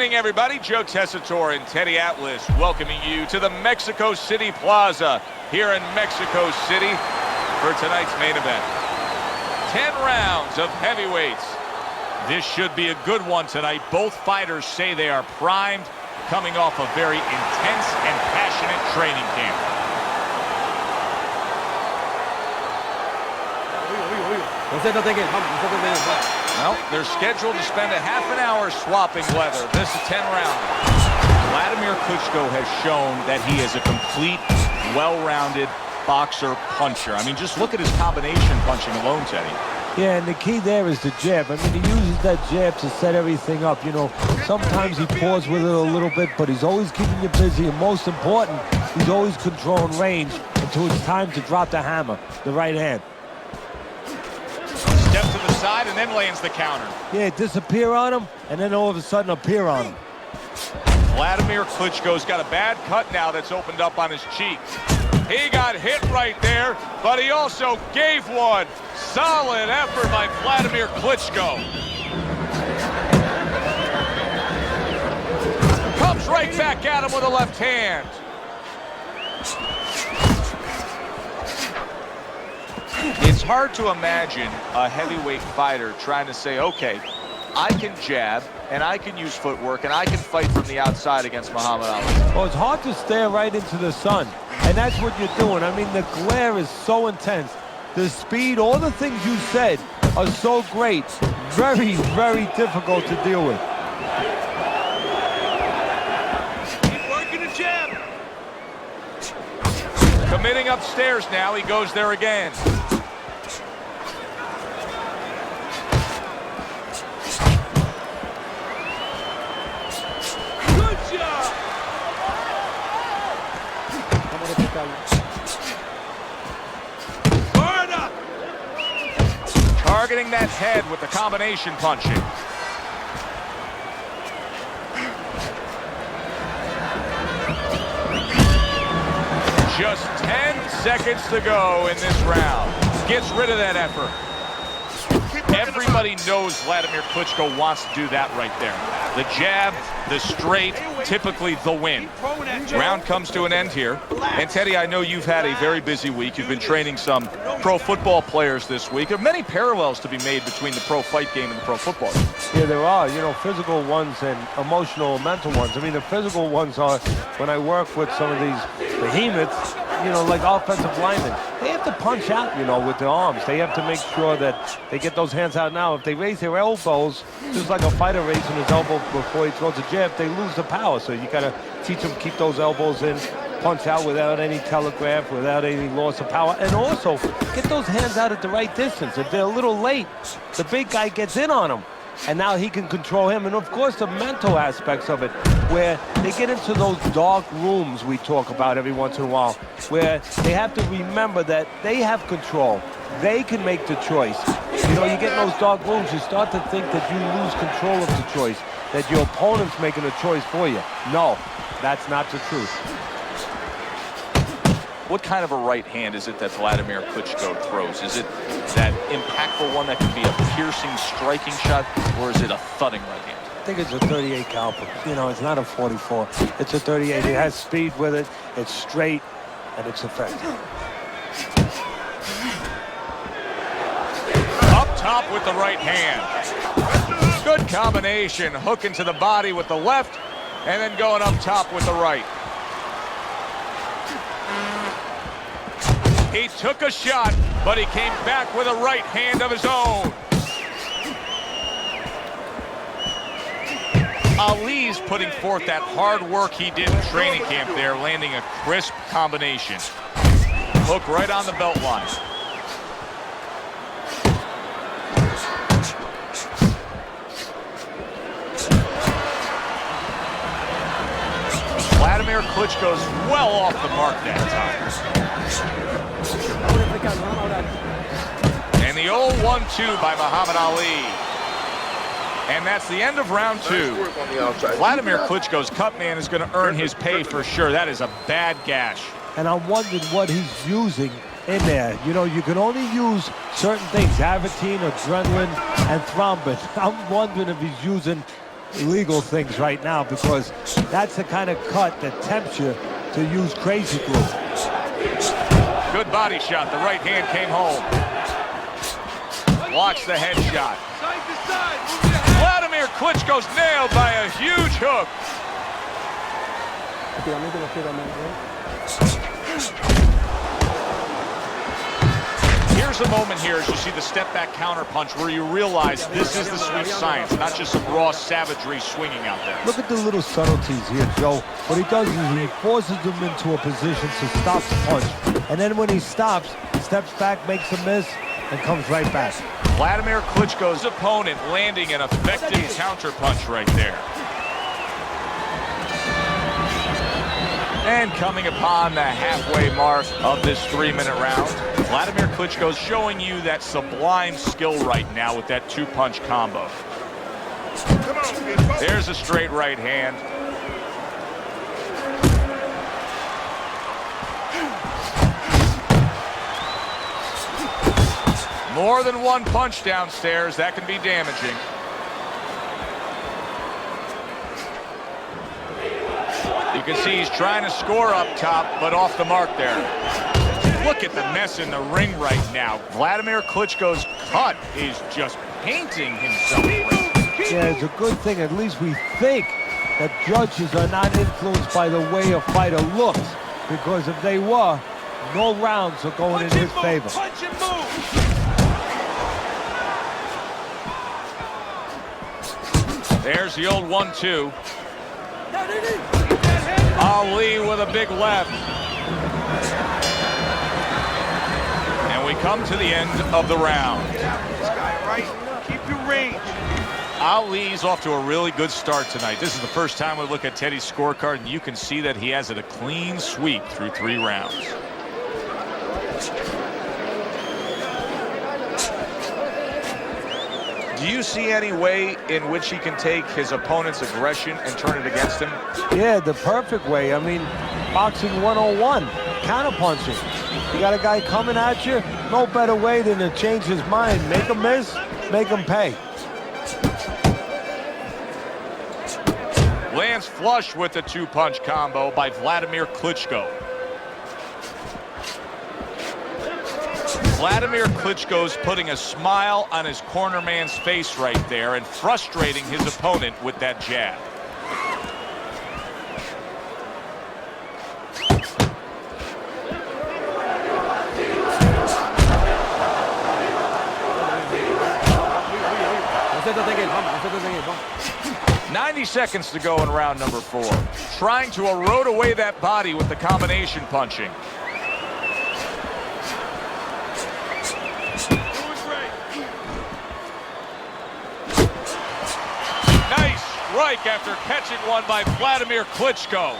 evening, everybody. Joe Tessitore and Teddy Atlas welcoming you to the Mexico City Plaza here in Mexico City for tonight's main event. 10 rounds of heavyweights. This should be a good one tonight. Both fighters say they are primed, coming off a very intense and passionate training camp. Well, they're scheduled to spend a half an hour swapping leather. This is 10 rounds. Vladimir Klitschko has shown that he is a complete, well-rounded boxer puncher. I mean, just look at his combination punching alone, Teddy. Yeah, and the key there is the jab. I mean, he uses that jab to set everything up. You know, sometimes he paws with it a little bit, but he's always keeping you busy. And most important, he's always controlling range until it's time to drop the hammer, the right hand. Step to the side and then lands the counter. Yeah, disappear on him, and then all of a sudden appear on him. Vladimir Klitschko's got a bad cut now that's opened up on his cheek. He got hit right there, but he also gave one. Solid effort by Vladimir Klitschko. Comes right back at him with a left hand. It's hard to imagine a heavyweight fighter trying to say, okay, I can jab, and I can use footwork, and I can fight from the outside against Muhammad Ali. Well, it's hard to stare right into the sun, and that's what you're doing. I mean, the glare is so intense. The speed, all the things you said are so great. Very, very difficult to deal with. Keep working the jab. Committing upstairs now. He goes there again. Targeting that head with the combination punching. Just 10 seconds to go in this round. Gets rid of that effort. Everybody knows Vladimir Klitschko wants to do that right there. The jab, the straight, typically the win. Round comes to an end here. And Teddy, I know you've had a very busy week. You've been training some pro football players this week. There are many parallels to be made between the pro fight game and the pro football game. Yeah, there are, you know, physical ones and emotional and mental ones. I mean, the physical ones are when I work with some of these behemoths, you know, like offensive linemen. They have to punch out, you know, with their arms. They have to make sure that they get those hands out now. If they raise their elbows, just like a fighter raising his elbow before he throws a jab, they lose the power. So you got to teach them to keep those elbows in, punch out without any telegraph, without any loss of power. And also, get those hands out at the right distance. If they're a little late, the big guy gets in on them. And now he can control him. And, of course, the mental aspects of it, where they get into those dark rooms we talk about every once in a while, where they have to remember that they have control. They can make the choice. You know, you get in those dark rooms, you start to think that you lose control of the choice, that your opponent's making a choice for you. No, that's not the truth. What kind of a right hand is it that Vladimir Klitschko throws? Is it that impactful one that can be a piercing, striking shot, or is it a thudding right hand? I think it's a 38 caliber. You know, it's not a 44. It's a 38. It has speed with it. It's straight, and it's effective. Up top with the right hand. Good combination. Hooking to the body with the left, and then going up top with the right. He took a shot, but he came back with a right hand of his own. Ali's putting forth that hard work he did in training camp there, landing a crisp combination. Hook right on the belt line. Vladimir Klitschko's well off the mark that time. And the old 1-2 by Muhammad Ali. And that's the end of round two. Vladimir Klitschko's cut man is going to earn his pay for sure. That is a bad gash. And I'm wondering what he's using in there. You know, you can only use certain things, Avitine, adrenaline, and thrombin. I'm wondering if he's using illegal things right now because that's the kind of cut that tempts you to use crazy glue. Good body shot. The right hand came home. Watch the headshot. Vladimir Klitschko's nailed by a huge hook. Here's a moment here as you see the step-back counter punch where you realize this is the sweet science, not just some raw savagery swinging out there. Look at the little subtleties here, Joe. What he does is he forces them into a position to stop the punch. And then when he stops, steps back, makes a miss, and comes right back. Vladimir Klitschko's opponent landing an effective counter punch right there. And coming upon the halfway mark of this 3-minute round, Vladimir Klitschko's showing you that sublime skill right now with that 2-punch combo. There's a straight right hand. More than one punch downstairs, that can be damaging. You can see he's trying to score up top, but off the mark there. Look at the mess in the ring right now. Vladimir Klitschko's cut is just painting himself. Yeah, it's a good thing. At least we think that judges are not influenced by the way a fighter looks. Because if they were, no rounds are going in his favor. Punch and move. There's the old 1-2. Ali with a big left. And we come to the end of the round. This guy, right? Keep your range. Ali's off to a really good start tonight. This is the first time we look at Teddy's scorecard, and you can see that he has it a clean sweep through 3 rounds. Do you see any way in which he can take his opponent's aggression and turn it against him? Yeah, the perfect way. I mean, boxing 101, counterpunching. You got a guy coming at you, no better way than to change his mind. Make him miss, make him pay. Lands flush with the 2-punch combo by Vladimir Klitschko. Vladimir Klitschko's putting a smile on his corner man's face right there and frustrating his opponent with that jab. "90 seconds to go in round number 4. Trying to erode away that body with the combination punching. Nice strike after catching one by Vladimir Klitschko.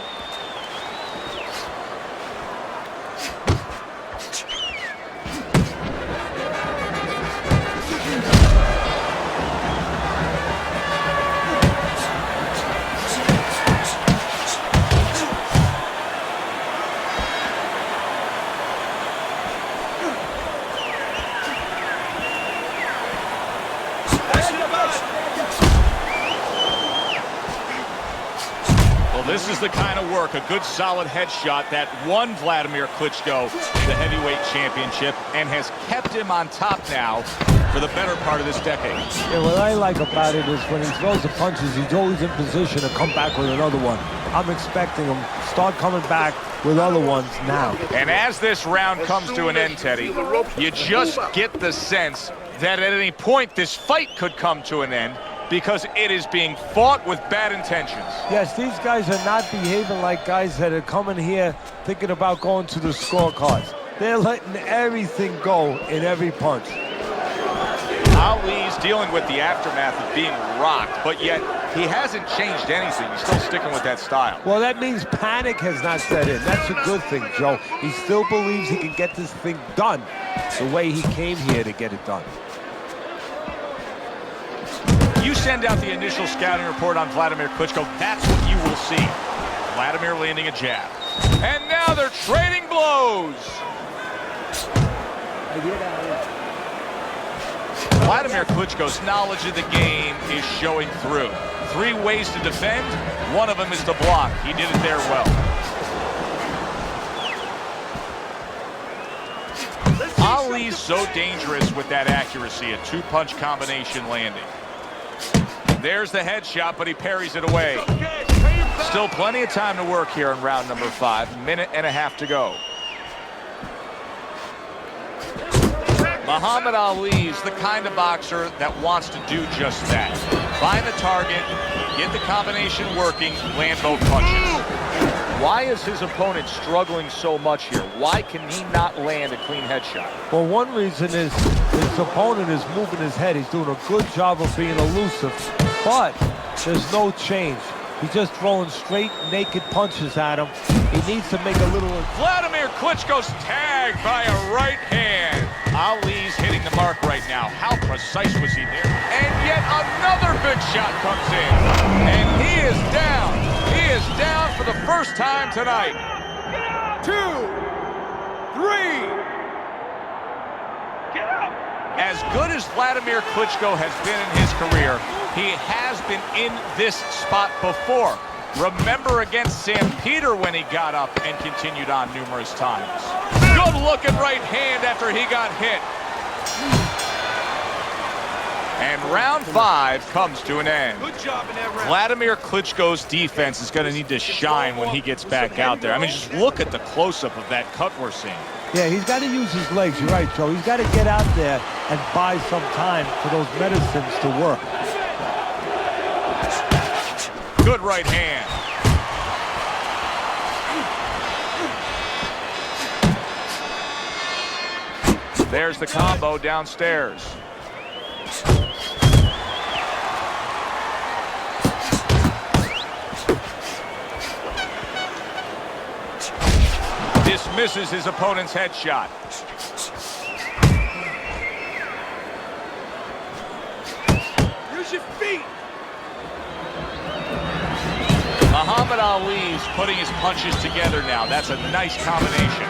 This is the kind of work, a good solid headshot that won Vladimir Klitschko the heavyweight championship and has kept him on top now for the better part of this decade. Yeah, what I like about it is when he throws the punches, he's always in position to come back with another one. I'm expecting him to start coming back with other ones now. And as this round comes to an end, Teddy, you just get the sense that at any point this fight could come to an end, because it is being fought with bad intentions. Yes, these guys are not behaving like guys that are coming here thinking about going to the scorecards. They're letting everything go in every punch. Ali's dealing with the aftermath of being rocked, but yet he hasn't changed anything. He's still sticking with that style. Well, that means panic has not set in. That's a good thing, Joe. He still believes he can get this thing done the way he came here to get it done. You send out the initial scouting report on Vladimir Klitschko, that's what you will see. Vladimir landing a jab. And now they're trading blows. Vladimir Klitschko's knowledge of the game is showing through. 3 ways to defend. One of them is to block. He did it there well. Ali's so dangerous with that accuracy, a 2-punch combination landing. There's the headshot, but he parries it away. Still plenty of time to work here in round number 5. Minute and a half to go. Muhammad Ali's the kind of boxer that wants to do just that. Find the target, get the combination working, land both punches. Why is his opponent struggling so much here? Why can he not land a clean headshot? Well, one reason is his opponent is moving his head. He's doing a good job of being elusive, but there's no change. He's just throwing straight, naked punches at him. He needs to make a little... Vladimir Klitschko's tagged by a right hand. Ali's hitting the mark right now. How precise was he there? And yet another big shot comes in. And he is down. He is down for the first time tonight. 2, 3. Get up. As good as Vladimir Klitschko has been in his career, he has been in this spot before. Remember against Sam Peter when he got up and continued on numerous times. Good looking right hand after he got hit. And round 5 comes to an end. Good job in that round. Vladimir Klitschko's defense is going to need to shine when he gets back out there. I mean, just look at the close-up of that cut we're seeing. Yeah, he's got to use his legs. You're right, Joe. He's got to get out there and buy some time for those medicines to work. Good right hand. There's the combo downstairs. Dismisses his opponent's headshot. Use your feet. Muhammad Ali's putting his punches together now. That's a nice combination.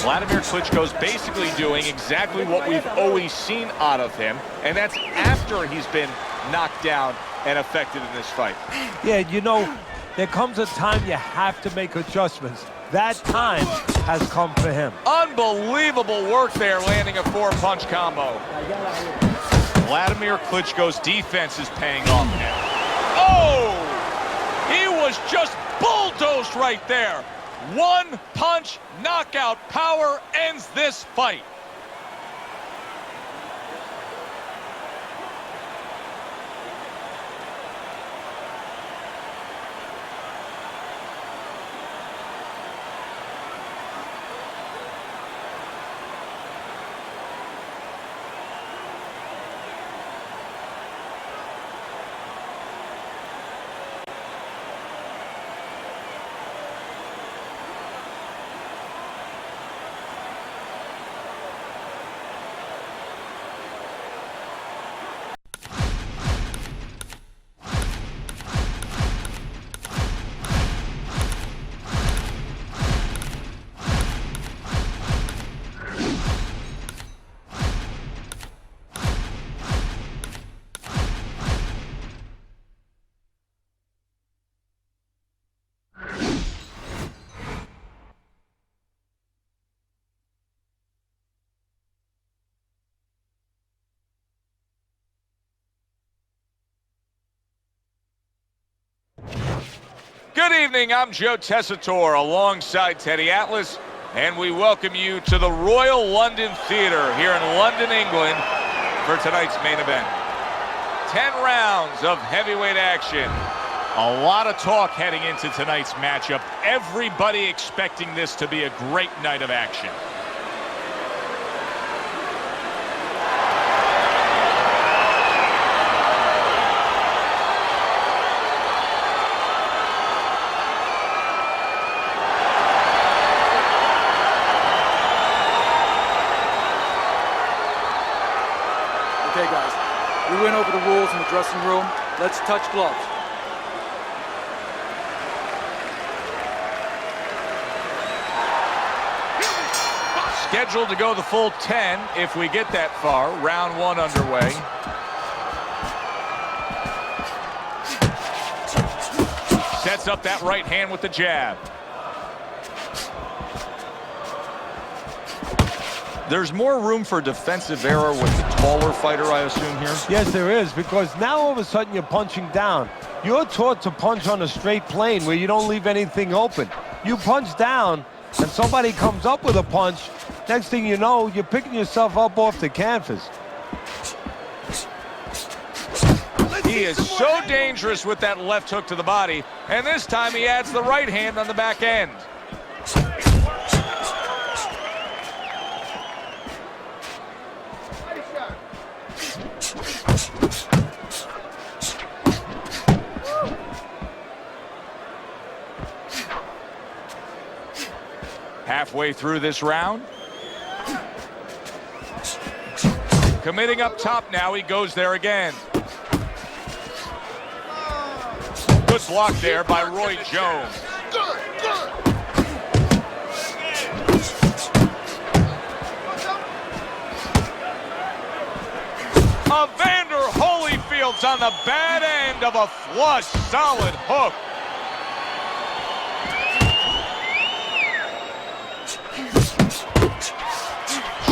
Vladimir Klitschko's basically doing exactly what we've always seen out of him, and that's after he's been knocked down and affected in this fight. Yeah, you know, there comes a time you have to make adjustments. That time has come for him. Unbelievable work there, landing a 4-punch combo. Vladimir Klitschko's defense is paying off now. Oh! He was just bulldozed right there. 1-punch knockout power ends this fight. Good evening, I'm Joe Tessitore alongside Teddy Atlas, and we welcome you to the Royal London Theatre here in London, England for tonight's main event. 10 rounds of heavyweight action. A lot of talk heading into tonight's matchup. Everybody expecting this to be a great night of action. Okay, guys, we went over the rules in the dressing room. Let's touch gloves. Scheduled to go the full 10 if we get that far. Round one underway. Sets up that right hand with the jab. There's more room for defensive error with the taller fighter, I assume, here? Yes, there is, because now all of a sudden you're punching down. You're taught to punch on a straight plane where you don't leave anything open. You punch down, and somebody comes up with a punch. Next thing you know, you're picking yourself up off the canvas. He is so dangerous with that left hook to the body, and this time he adds the right hand on the back end. Halfway through this round. Committing up top now, he goes there again. Good block there by Roy Jones. Evander Holyfield's on the bad end of a flush, solid hook.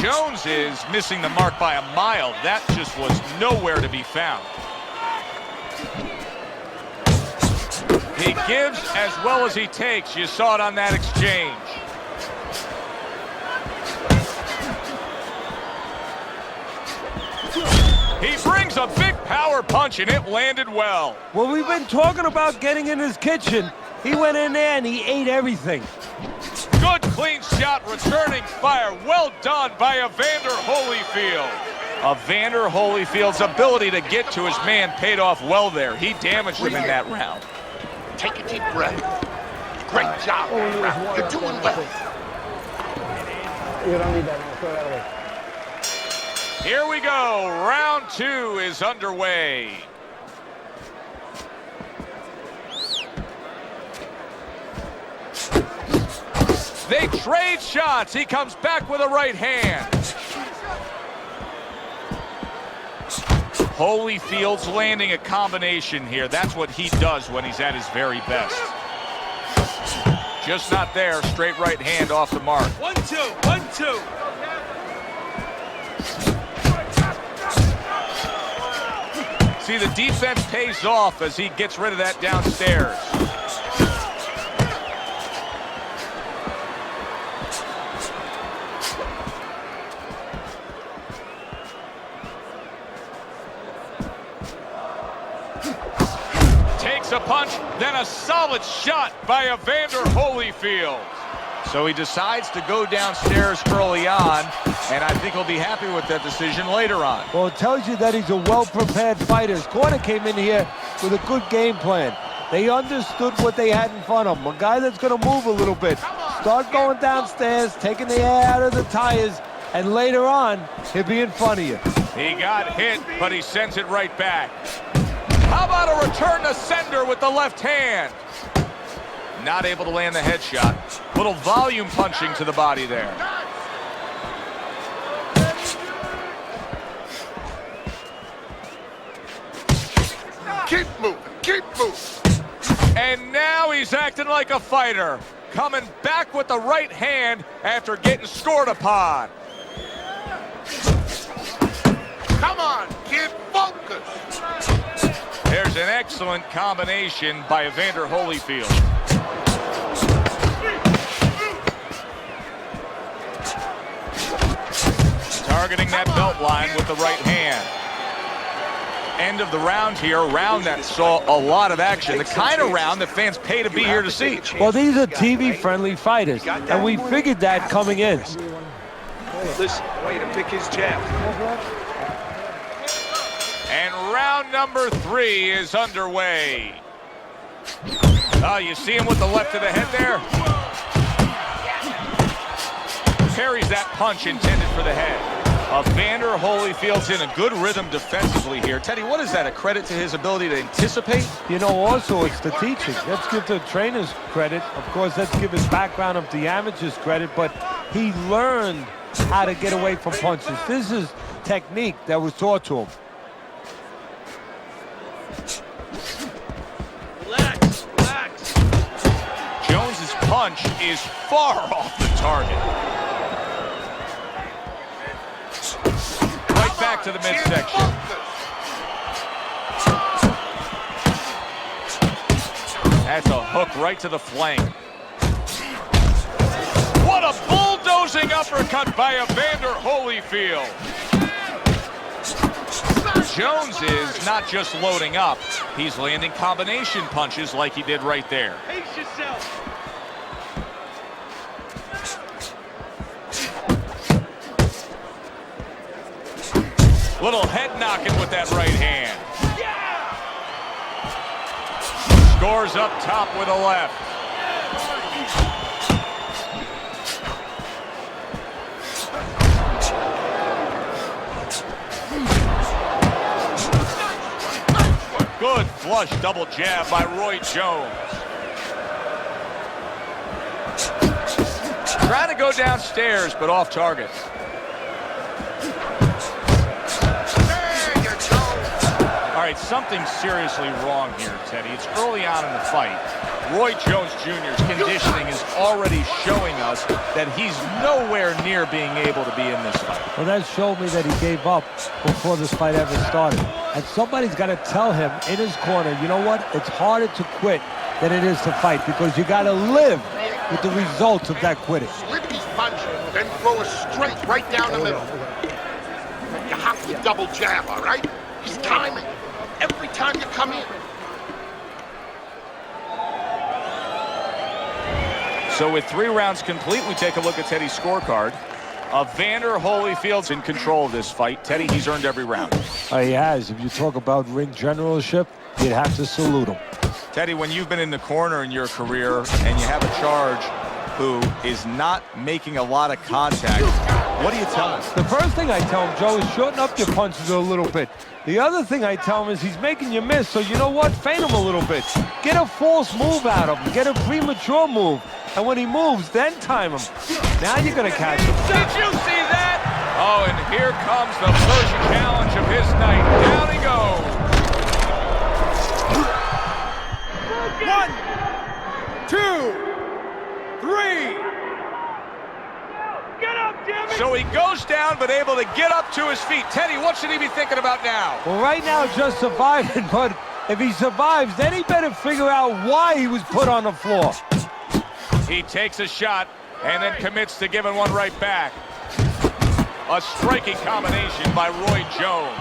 Jones is missing the mark by a mile. That just was nowhere to be found. He gives as well as he takes. You saw it on that exchange. He brings a big power punch, and it landed well. Well, we've been talking about getting in his kitchen. He went in there and he ate everything. Good clean shot, returning fire. Well done by Evander Holyfield. Evander Holyfield's ability to get to his man paid off well there. He damaged him in that round. Take a deep breath. Great job, Ralph. You're doing well. You don't need that now. Throw that away. Here we go. Round two is underway. They trade shots. He comes back with a right hand. Holyfield's landing a combination here. That's what he does when he's at his very best. Just not there. Straight right hand off the mark. 1-2, 1-2. See, the defense pays off as he gets rid of that downstairs. Takes a punch, then a solid shot by Evander Holyfield. So he decides to go downstairs early on, and I think he'll be happy with that decision later on. Well, it tells you that he's a well-prepared fighter. His corner came in here with a good game plan. They understood what they had in front of him. A guy that's going to move a little bit. Start going downstairs, taking the air out of the tires, and later on, he'll be in front of you. He got hit, but he sends it right back. How about a return to sender with the left hand? Not able to land the headshot. Little volume punching to the body there. Keep moving. Keep moving. And now he's acting like a fighter. Coming back with the right hand after getting scored upon. Come on, kid. Focus. There's an excellent combination by Evander Holyfield. Targeting that belt line with the right hand. End of the round here, a round that saw a lot of action. The kind of round that fans pay to be here to see. Well, these are TV-friendly fighters, and we figured that coming in. Listen, way to pick his jab. And round number 3 is underway. Oh, you see him with the left of the head there? Parries that punch intended for the head. Evander Holyfield's in a good rhythm defensively here. Teddy, what is that, a credit to his ability to anticipate? You know, also it's the teaching. Let's give the trainers credit. Of course, let's give his background of the amateurs credit, but he learned how to get away from punches. This is technique that was taught to him. Relax, relax. Jones's punch is far off the target. Right back to the midsection. That's a hook right to the flank. What a bulldozing uppercut by Evander Holyfield. Jones is not just loading up, he's landing combination punches like he did right there. Pace yourself. Little head knocking with that right hand. Scores up top with a left. Good flush double jab by Roy Jones. Trying to go downstairs, but off target. All right, something's seriously wrong here, Teddy. It's early on in the fight. Roy Jones Jr.'s conditioning is already showing us that he's nowhere near being able to be in this fight. Well, that showed me that he gave up before this fight ever started. And somebody's got to tell him in his corner, you know what? It's harder to quit than it is to fight because you got to live with the results of that quitting. Slip his punch, then throw a straight right down the middle. You have to double jab, all right? He's timing every time you come in. So with 3 rounds complete, we take a look at Teddy's scorecard. Evander Holyfield's in control of this fight. Teddy, he's earned every round. He has. If you talk about ring generalship, you'd have to salute him. Teddy, when you've been in the corner in your career and you have a charge who is not making a lot of contact, what do you tell him? The first thing I tell him, Joe, is shorten up your punches a little bit. The other thing I tell him is he's making you miss, so you know what? Feint him a little bit. Get a false move out of him. Get a premature move. And when he moves, then time him. Now you're going to catch him. Did you see that? Oh, and here comes the first challenge of his night. Down he goes. 1, 2, 3. Get up, damn it! So he goes down, but able to get up to his feet. Teddy, what should he be thinking about now? Well, right now, just surviving, but if he survives, then he better figure out why he was put on the floor. He takes a shot and then commits to giving one right back. A striking combination by Roy Jones.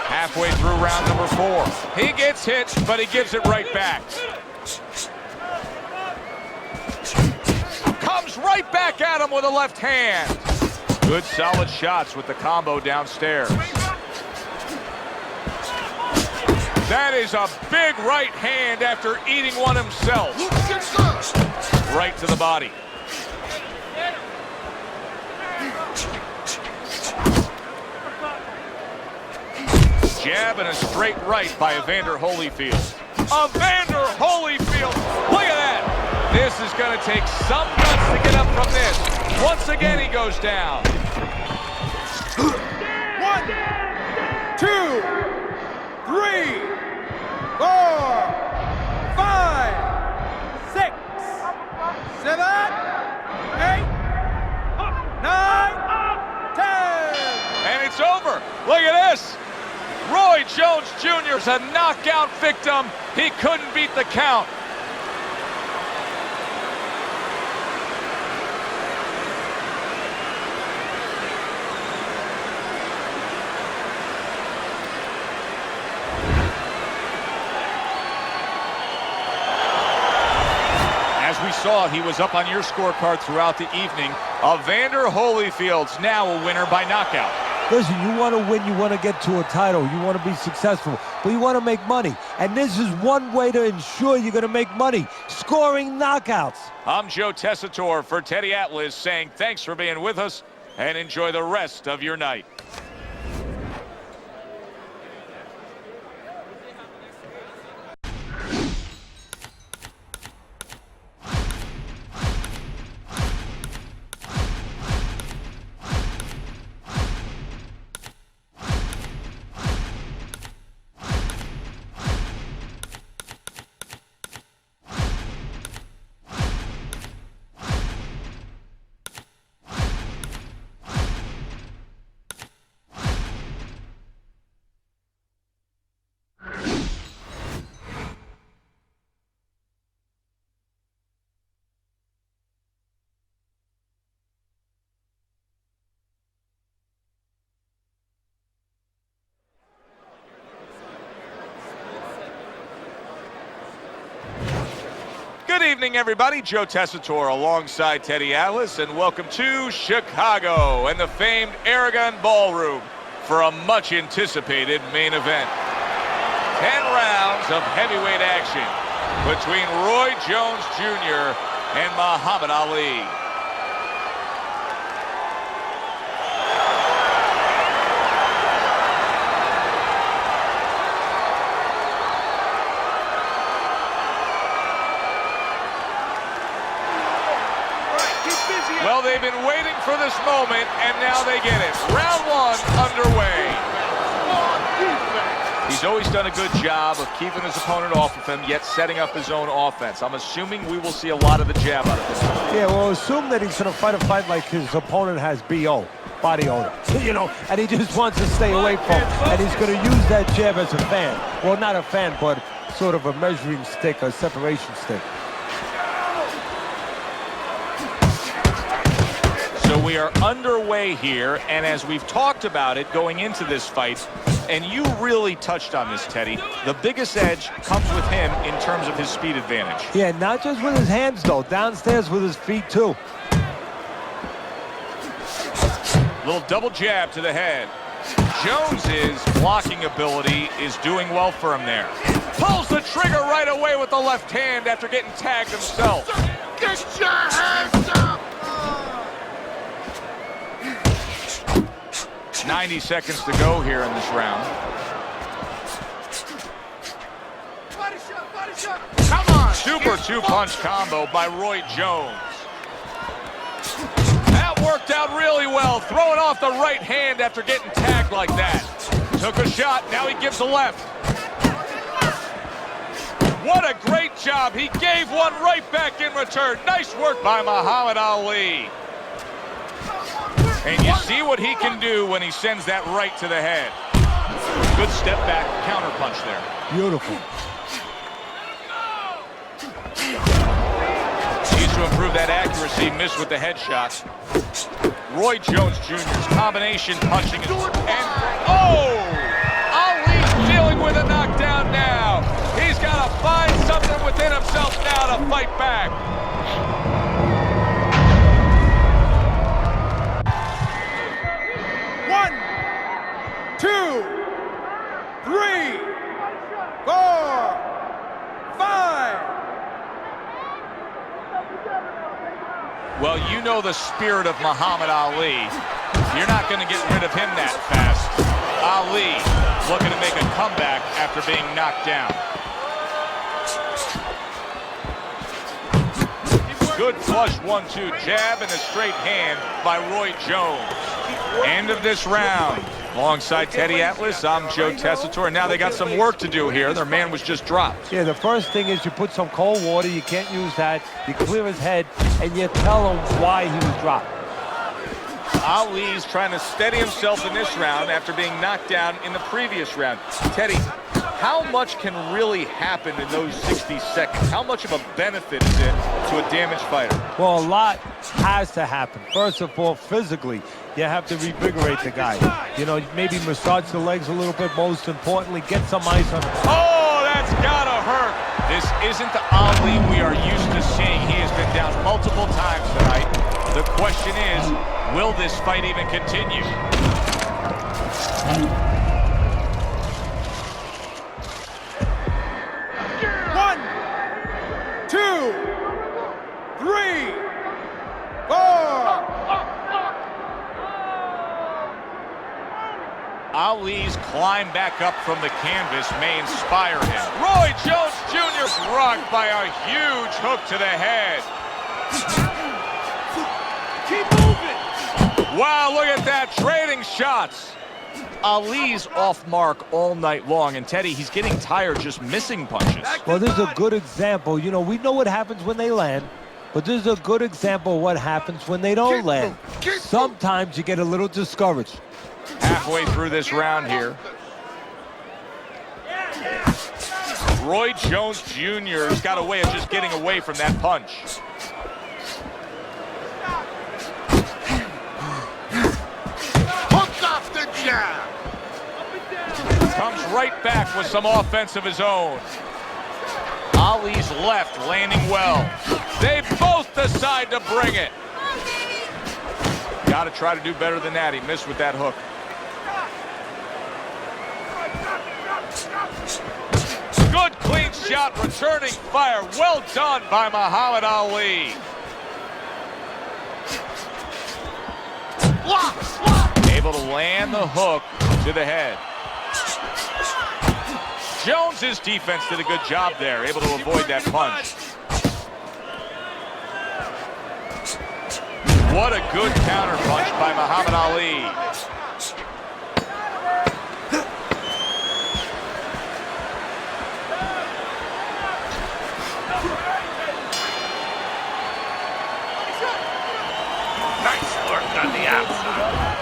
Halfway through round number 4. He gets hit, but he gives it right back. Comes right back at him with a left hand. Good solid shots with the combo downstairs. That is a big right hand after eating one himself. Right to the body. Jab and a straight right by Evander Holyfield. Evander Holyfield! Look at that! This is going to take some guts to get up from this. Once again, he goes down. 1, 2, 3, 4, 5, 6, 7, 8, 9, 10. And it's over. Look at this. Roy Jones Jr. is a knockout victim. He couldn't beat the count. As we saw, he was up on your scorecard throughout the evening. Evander Holyfield's now a winner by knockout. Listen, you want to win, you want to get to a title, you want to be successful, but you want to make money. And this is one way to ensure you're going to make money, scoring knockouts. I'm Joe Tessitore for Teddy Atlas saying thanks for being with us and enjoy the rest of your night. Good evening, everybody. Joe Tessitore alongside Teddy Atlas, and welcome to Chicago and the famed Aragon Ballroom for a much-anticipated main event. 10 rounds of heavyweight action between Roy Jones Jr. and Muhammad Ali. Well, they've been waiting for this moment, and now they get it. Round one underway. He's always done a good job of keeping his opponent off of him, yet setting up his own offense. I'm assuming we will see a lot of the jab out of this. Yeah, well, assume that he's going to fight a fight like his opponent has BO, body odor, you know, and he just wants to stay away from it. And he's going to use that jab as a fan. Well, not a fan, but sort of a measuring stick, a separation stick. So we are underway here, and as we've talked about it going into this fight, and you really touched on this, Teddy, the biggest edge comes with him in terms of his speed advantage. Yeah, not just with his hands, though. Downstairs with his feet, too. Little double jab to the head. Jones's blocking ability is doing well for him there. Pulls the trigger right away with the left hand after getting tagged himself. Get your hands up! 90 seconds to go here in this round. Come on! Super two-punch combo by Roy Jones. That worked out really well, throwing off the right hand after getting tagged like that. Took a shot, now he gives a left. What a great job. He gave one right back in return. Nice work by Muhammad Ali. And you see what he can do when he sends that right to the head. Good step back counter punch there. Beautiful. Needs to improve that accuracy, missed with the headshot. Roy Jones Jr.'s combination punching is, and oh! Ali's dealing with a knockdown now. He's got to find something within himself now to fight back. Two, three, 4, 5. Well, you know the spirit of Muhammad Ali. You're not going to get rid of him that fast. Ali looking to make a comeback after being knocked down. Good flush 1-2 jab and a straight hand by Roy Jones. End of this round. Alongside Teddy Atlas, I'm Joe Tessitore. Now they got some work to do here. Their man was just dropped. Yeah, the first thing is you put some cold water. You can't use that. You clear his head, and you tell him why he was dropped. Ali's trying to steady himself in this round after being knocked down in the previous round. Teddy, how much can really happen in those 60 seconds? How much of a benefit is it to a damaged fighter? Well, a lot has to happen. First of all, physically, you have to revigorate the guy. You know, maybe massage the legs a little bit. Most importantly, get some ice on him. Oh, that's gotta hurt. This isn't the Ali we are used to seeing. He has been down multiple times tonight. The question is, will this fight even continue? One, two, three, 4. Ali's climb back up from the canvas may inspire him. Roy Jones Jr. rocked by a huge hook to the head. Keep moving. Wow, look at that, trading shots. Ali's off mark all night long, and Teddy, he's getting tired just missing punches. Well, this is a good example. You know, we know what happens when they land, but this is a good example of what happens when they don't land. Sometimes you get a little discouraged. Halfway through this round here. Roy Jones Jr. has got a way of just getting away from that punch. Hook off the jab! Comes right back with some offense of his own. Ali's left landing well. They both decide to bring it. Got to try to do better than that. He missed with that hook. Good clean shot, returning fire. Well done by Muhammad Ali. Able to land the hook to the head. Jones's defense did a good job there, able to avoid that punch. What a good counter punch by Muhammad Ali. Nice work on the outside.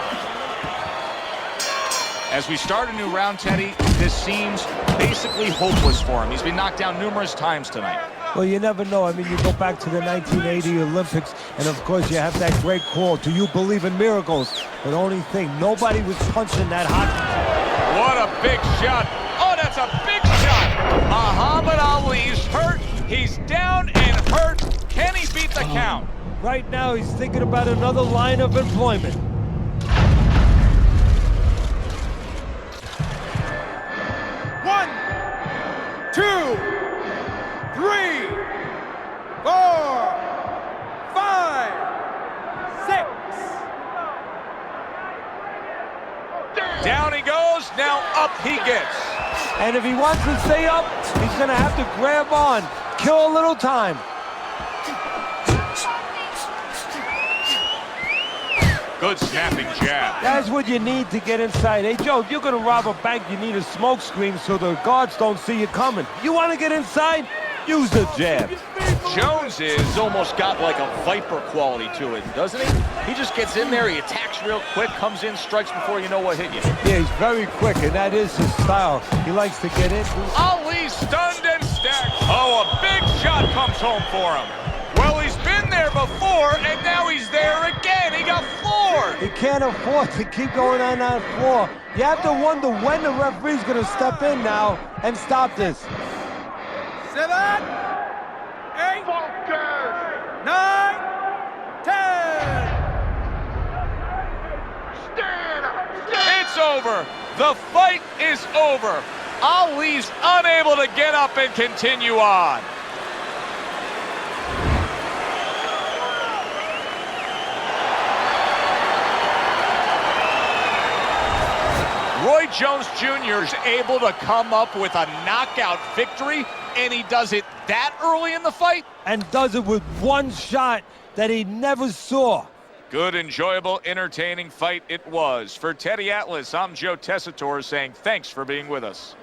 As we start a new round, Teddy, this seems basically hopeless for him. He's been knocked down numerous times tonight. Well, you never know. I mean, you go back to the 1980 Olympics, and of course you have that great call, "Do you believe in miracles?" But the only thing, nobody was punching that hockey. What a big shot. Oh, that's a big shot. Muhammad Ali's hurt. He's down and hurt. Can he beat the count? Right now, he's thinking about another line of employment. One, two, three, four, five, six. Down he goes. Now up he gets. And if he wants to stay up, he's going to have to grab on, kill a little time. Good snapping jab. That's what you need to get inside. Hey, Joe, if you're going to rob a bank, you need a smoke screen so the guards don't see you coming. You want to get inside? Use the jab. Jones is almost got like a Viper quality to it, doesn't he? He just gets in there, he attacks real quick, comes in, strikes before you know what hit you. Yeah, he's very quick, and that is his style. He likes to get in. Ali stunned and stacked. Oh, a big shot comes home for him. Well, he's been there before, and now he's there again. He got floored. He can't afford to keep going on that floor. You have to wonder when the referee's going to step in now and stop this. 7, 8, 9, 10. It's over. The fight is over. Ali's unable to get up and continue on. Roy Jones Jr. is able to come up with a knockout victory, and he does it that early in the fight? And does it with one shot that he never saw. Good, enjoyable, entertaining fight it was. For Teddy Atlas, I'm Joe Tessitore saying thanks for being with us.